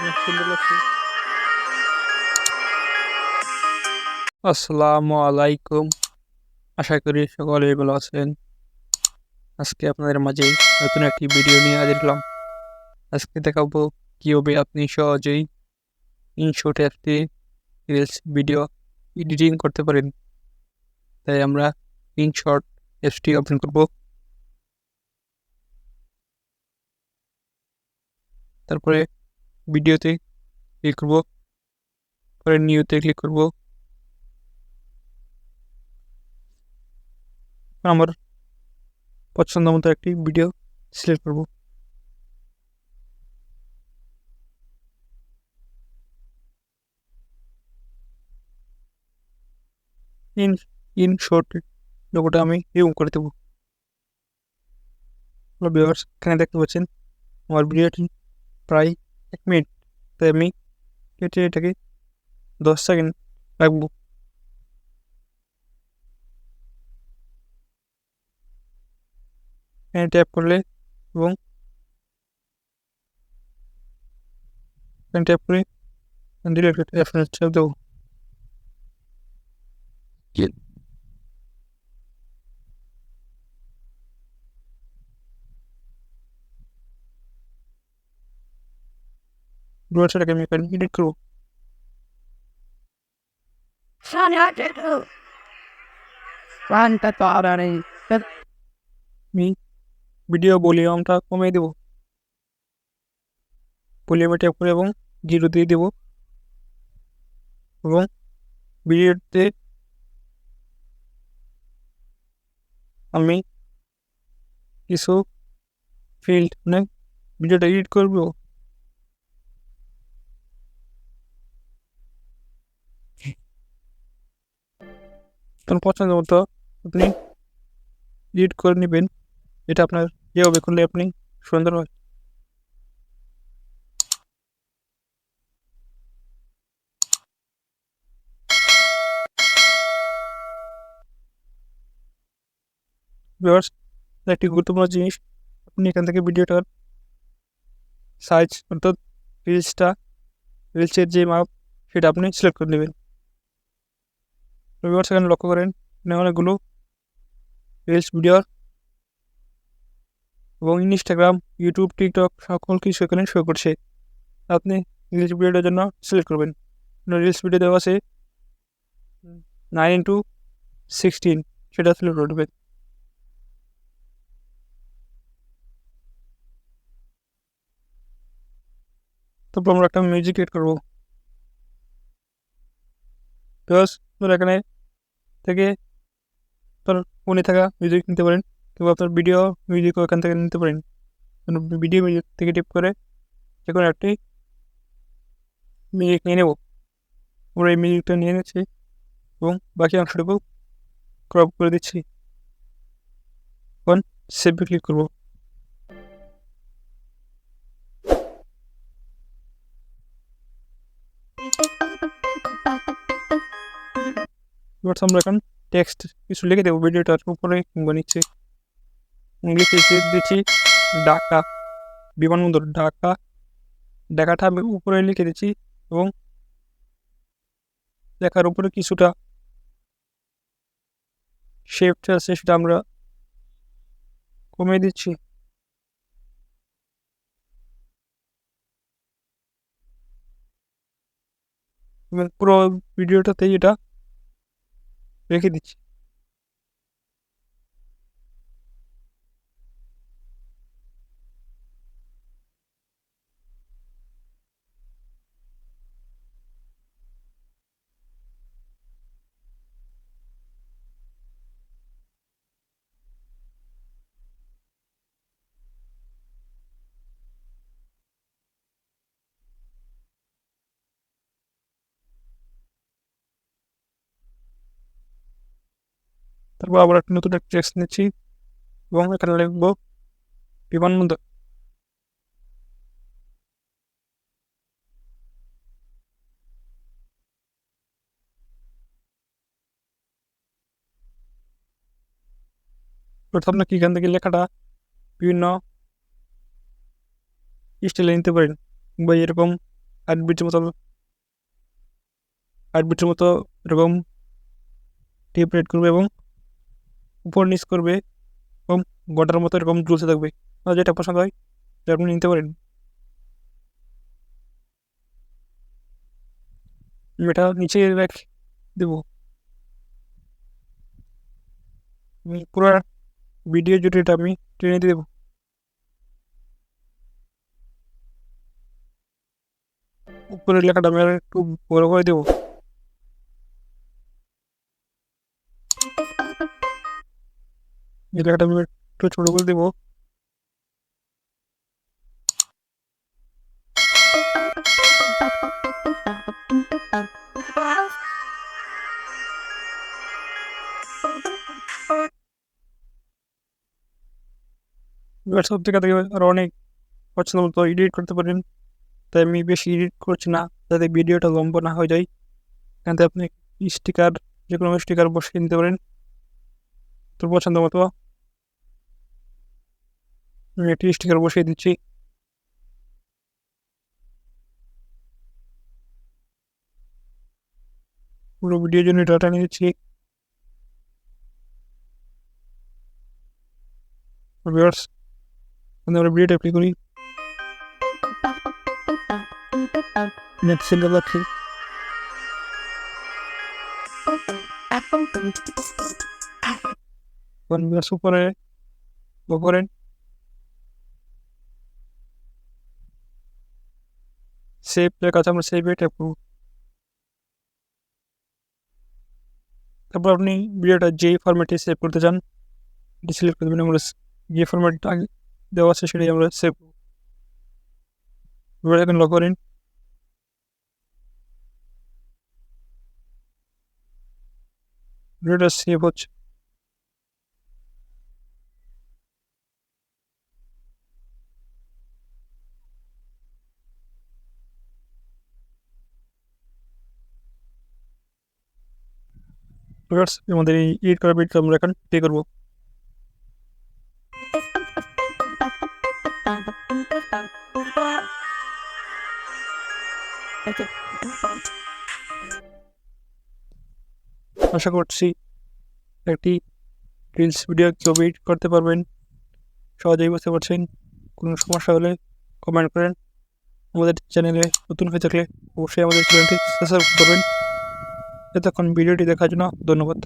অনেক সুন্দর লাগছে। আসসালামু আলাইকুম, আশা করি সকলে ভালো আছেন। আজকে আপনাদের মাঝে নতুন একটি ভিডিও নিয়ে হাজির হলাম। আজকে দেখাবো কিভাবে আপনি সহজেই ইনশট অ্যাপটি রিলস ভিডিও এডিটিং করতে পারেন। তাই আমরা ইনশট অ্যাপটি ওপেন করব। তারপরে ভিডিওতে ক্লিক করব, পরে নিউতে ক্লিক করব। আমার পছন্দ মতো একটি ভিডিও সিলেক্ট করব। ইন ইনশট লোগোটা আমি রিমুভ করে দেবো। ভিউয়ার্স, এখানে দেখতে পাচ্ছেন আমার ভিডিওটি প্রায় 1 মিনিট, তাই আমি কেটে এটাকে 10 সেকেন্ড রাখবো। এখানে ট্যাপ করলে এবং এখানে ট্যাপ করে ডিলেট রেফারেন্স ট্যাপ দেবো। ভিউয়ার্সটাকে আমি এখানে এডিট করবো। আমি ভিডিও ভলিউমটা কমিয়ে দেবো। ভলিউমে ট্যাপ করে এবং 0 দিয়ে দেবো এবং ভিডিওতে আমি কিছু ফিল্ড মানে ভিডিওটা এডিট করবো। তখন পছন্দ মতো আপনি এডিট করে নেবেন। এটা আপনার যেভাবে করলে আপনি সুন্দর হয়। ভিউয়ার্স, একটি গুরুত্বপূর্ণ জিনিস, আপনি এখান থেকে ভিডিওটার সাইজ অর্থাৎ রিলসের যে মাপ সেটা আপনি সিলেক্ট করে নেবেন। ভিউয়ার্স, এখানে লক্ষ্য করেন এখানে অনেকগুলো রিলস ভিডিও এবং ইনস্টাগ্রাম, ইউটিউব, টিকটক সকল কিছু এখানে শো করছে। আপনি রিলস ভিডিওটার জন্য সিলেক্ট করবেন। রিলস ভিডিও দেওয়া আছে 9:16, সেটা সিলেক্ট করে দেবেন। তারপর আমরা একটা মিউজিক এড করবো। বিকজ তোর এখানে থেকে তোর ফোনে থাকা মিউজিক নিতে পারেন কিংবা আপনার ভিডিও মিউজিকও এখান থেকে নিতে পারেন। ভিডিও মিউজিক থেকে টিপ করে যে কোনো একটি মিউজিক নিয়ে নেব। আমরা এই মিউজিকটা নিয়ে নিচ্ছি এবং বাকি অংশটুকু ক্রপ করে দিচ্ছি। এখন সেভে ক্লিক করবো। আমরা এখন টেক্সট কিছু লিখে দেবো ভিডিওটার উপরে কিংবা নিচে। লিখে দিচ্ছি ঢাকা বিমানবন্দর, ঢাকাটা আমি উপরে লিখে দিচ্ছি এবং লেখার উপরে কিছুটা শেপটা আছে সেটা আমরা কমিয়ে দিচ্ছি। এবং পুরো ভিডিওটাতেই এটা রেখে দিচ্ছি। তারপর আবার একটা নতুন একটা টেক্সট নিচ্ছি এবং এখানে লিখবো বিমানবন্দর। অর্থাৎ আপনাকে এখান থেকে লেখাটা বিভিন্ন স্টাইলে নিতে পারেন কিংবা এরকম হার্টবিটের মতো এরকম টেম্পারেট করবে এবং উপর নিচ করবে এবং গোটার মতো এরকম ঝুলতে থাকবে। আর যেটা পছন্দ হয় সেটা আপনি নিতে পারেন। এটা নিচে দেবো। পুরো ভিডিও জুড়ে এটা আমি টেনে দিয়ে দেবো। উপরের লেখাটা আমি আর একটু বড় করে দেবো। এই লেখাটা আমি একটু ছোট করে দেবো। এবার সব থেকে আরো অনেক পছন্দ মতো এডিট করতে পারেন। তাই আমি বেশি এডিট করছি না, যাতে ভিডিওটা লম্বা না হয়ে যায়। এখান থেকে আপনি স্টিকার, যে কোনো স্টিকার বসিয়ে নিতে পারেন তোর পছন্দ মতো। আমি একটি স্টিকার বসিয়ে দিচ্ছি। পুরো ভিডিওর জন্য ডাটা নিয়ে দিচ্ছি। ভিউয়ার্স, আমরা ভিডিওটা প্লে করি। নেট সেন্টার যাচ্ছি। ভিউয়ার্স উপরে করেন, সেভ লেখা আছে, আমরা সেভ এটা করবো। তারপর আপনি ভিডিওটা যেই ফরম্যাটে সেভ করতে চান এটি সিলেক্ট করে দেবেন। আমরা যে ফরম্যাটটা দেওয়া আছে সেটাই আমরা সেভ করবো। এখন লগ করেন। ভিডিওটা সেভ হচ্ছে। ভিউয়ার্স, আমাদের এই এডিট করা ভিডিওটা আমরা এখন প্লে করবো। আশা করছি একটি রিলস ভিডিও কেউ এডিট করতে পারবেন, সহজেই বুঝতে পারছেন। কোনো সমস্যা হলে কমেন্ট করেন। আমাদের চ্যানেলে নতুন হয়ে থাকলে অবশ্যই আমাদের চ্যানেলটি সাবস্ক্রাইব করবেন। এতক্ষণ ভিডিওটি দেখার জন্য ধন্যবাদ।